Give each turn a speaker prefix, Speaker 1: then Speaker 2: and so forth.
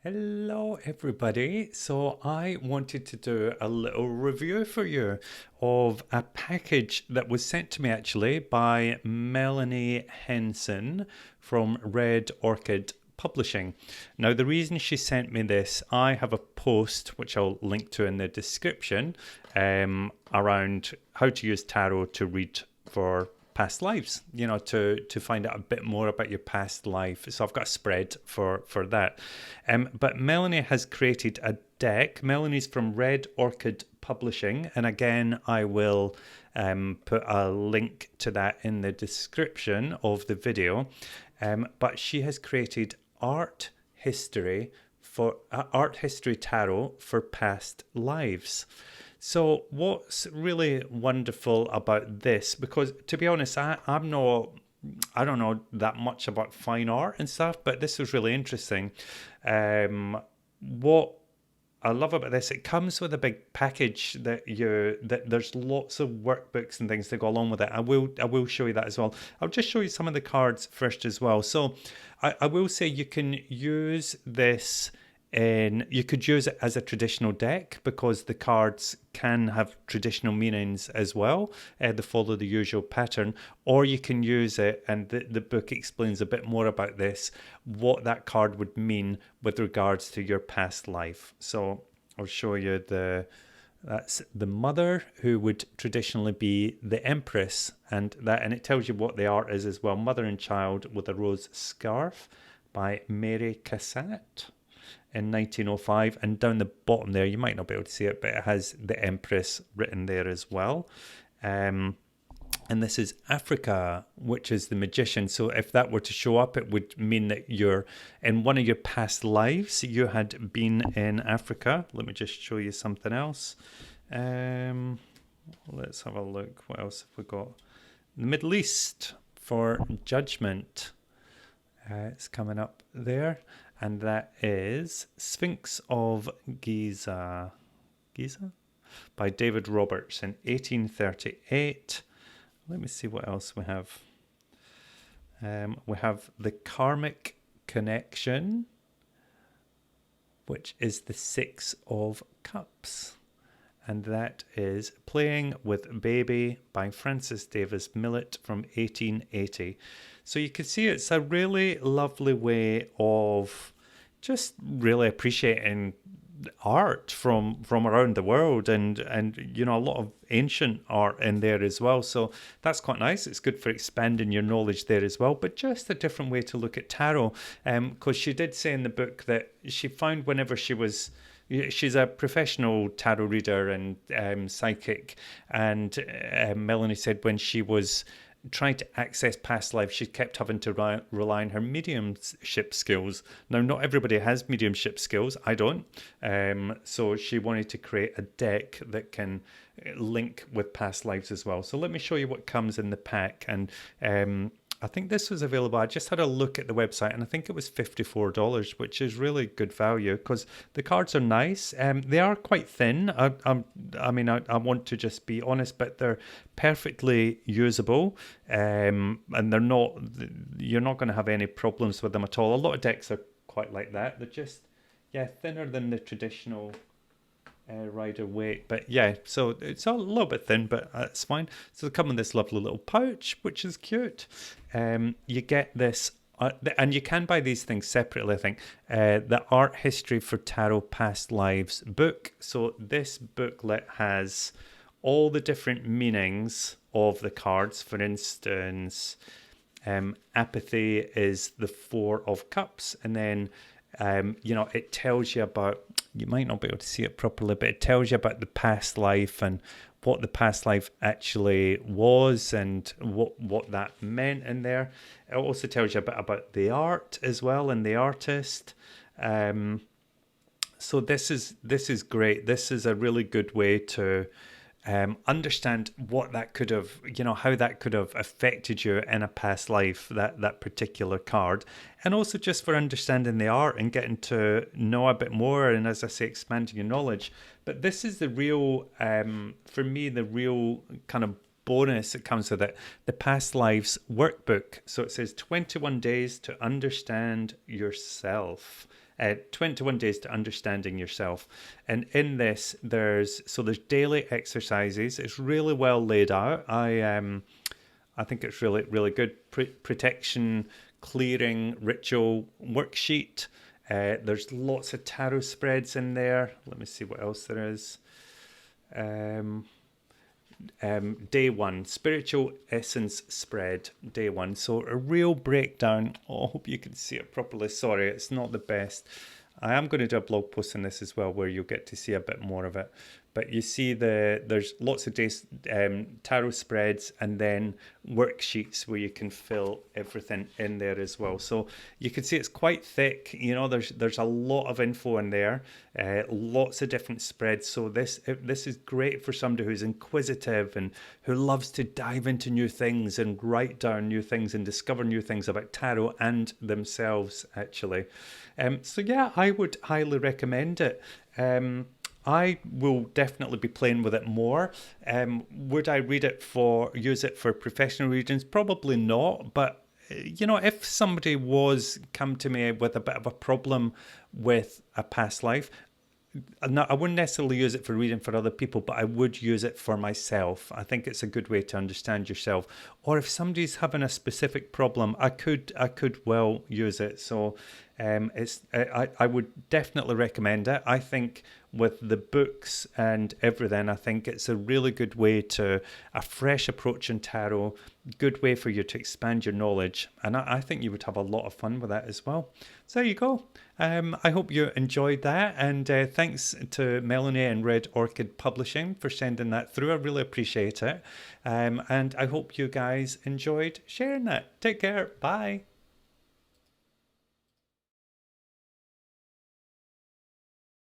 Speaker 1: Hello, everybody. So, I wanted to do a little review for you of a package that was sent to me actually by Melanie Henson from Red Orchid Publishing. Now, the reason she sent me this, I have a post which I'll link to in the description around how to use tarot to read for past lives, to find out a bit more about your past life. So I've got a spread for that. But Melanie has created a deck. Melanie's from Red Orchid Publishing, and again, I will put a link to that in the description of the video. But she has created art history tarot for past lives. So what's really wonderful about this, because to be honest, I don't know that much about fine art and stuff, but this was really interesting. What I love about this, it comes with a big package that there's lots of workbooks and things to go along with it. I will show you that as well. I'll just show you some of the cards first as well. So I will say you can use this and you could use it as a traditional deck because the cards can have traditional meanings as well. They follow the usual pattern, or you can use it, and the book explains a bit more about this, what that card would mean with regards to your past life. So I'll show you that's the mother, who would traditionally be the Empress, and it tells you what the art is as well. Mother and Child with a Rose Scarf by Mary Cassatt in 1905, and down the bottom there, you might not be able to see it, but it has the Empress written there as well. And this is Africa, which is the magician. So if that were to show up, it would mean that you're in one of your past lives, you had been in Africa. Let me just show you something else. Let's have a look. What else have we got? The Middle East for Judgment. It's coming up there. And that is Sphinx of Giza. Giza? By David Roberts in 1838. Let me see what else we have. We have The Karmic Connection, which is the Six of Cups. And that is Playing with Baby by Francis Davis Millett from 1880. So you can see it's a really lovely way of just really appreciating art from around the world, and a lot of ancient art in there as well. So that's quite nice. It's good for expanding your knowledge there as well, but just a different way to look at tarot, because she did say in the book that she found whenever she's a professional tarot reader and psychic, and Melanie said when she was trying to access past life, she kept having to rely on her mediumship skills. Now, not everybody has mediumship skills. I don't. So she wanted to create a deck that can link with past lives as well. So let me show you what comes in the pack. And I think this was available. I just had a look at the website, and I think it was $54, which is really good value because the cards are nice. They are quite thin. I want to just be honest, but they're perfectly usable, and they're not. You're not going to have any problems with them at all. A lot of decks are quite like that. They're just thinner than the traditional rider weight, but so it's a little bit thin, but it's fine. So they come in this lovely little pouch, which is cute. You get this, and you can buy these things separately, I think. The Art History for Tarot Past Lives book. So this booklet has all the different meanings of the cards. For instance, apathy is the Four of Cups, and then it tells you about, you might not be able to see it properly, but it tells you about the past life and what the past life actually was and what that meant in there. It also tells you a bit about the art as well and the artist. So this is great. This is a really good way to understand what that could have, how that could have affected you in a past life, that particular card. And also just for understanding the art and getting to know a bit more, and as I say, expanding your knowledge. But this is the real, for me, the real kind of bonus that comes with it, the Past Lives Workbook. So it says 21 days to understand yourself. 21 days to understanding yourself. And in this, there's daily exercises. It's really well laid out. I think it's really good. Protection, clearing, ritual worksheet. There's lots of tarot spreads in there. Let me see what else there is. Day one, spiritual essence spread, day one. So a real breakdown. Oh, I hope you can see it properly. Sorry, it's not the best. I am going to do a blog post on this as well, where you'll get to see a bit more of it. But you see there's lots of days, tarot spreads, and then worksheets where you can fill everything in there as well. So you can see it's quite thick. You know, there's a lot of info in there, lots of different spreads. So this is great for somebody who's inquisitive and who loves to dive into new things and write down new things and discover new things about tarot and themselves, actually. So yeah, I would highly recommend it. I will definitely be playing with it more. Would I use it for professional readings? Probably not. But, you know, if somebody was come to me with a bit of a problem with a past life, I wouldn't necessarily use it for reading for other people, but I would use it for myself. I think it's a good way to understand yourself. Or if somebody's having a specific problem, I could well use it. So I would definitely recommend it. I think with the books and everything, I think it's a really good way to a fresh approach in tarot, good way for you to expand your knowledge, and I think you would have a lot of fun with that as well. So there you go. I hope you enjoyed that, and thanks to Melanie and Red Orchid Publishing for sending that through. I really appreciate it, and I hope you guys enjoyed sharing that. Take care. Bye.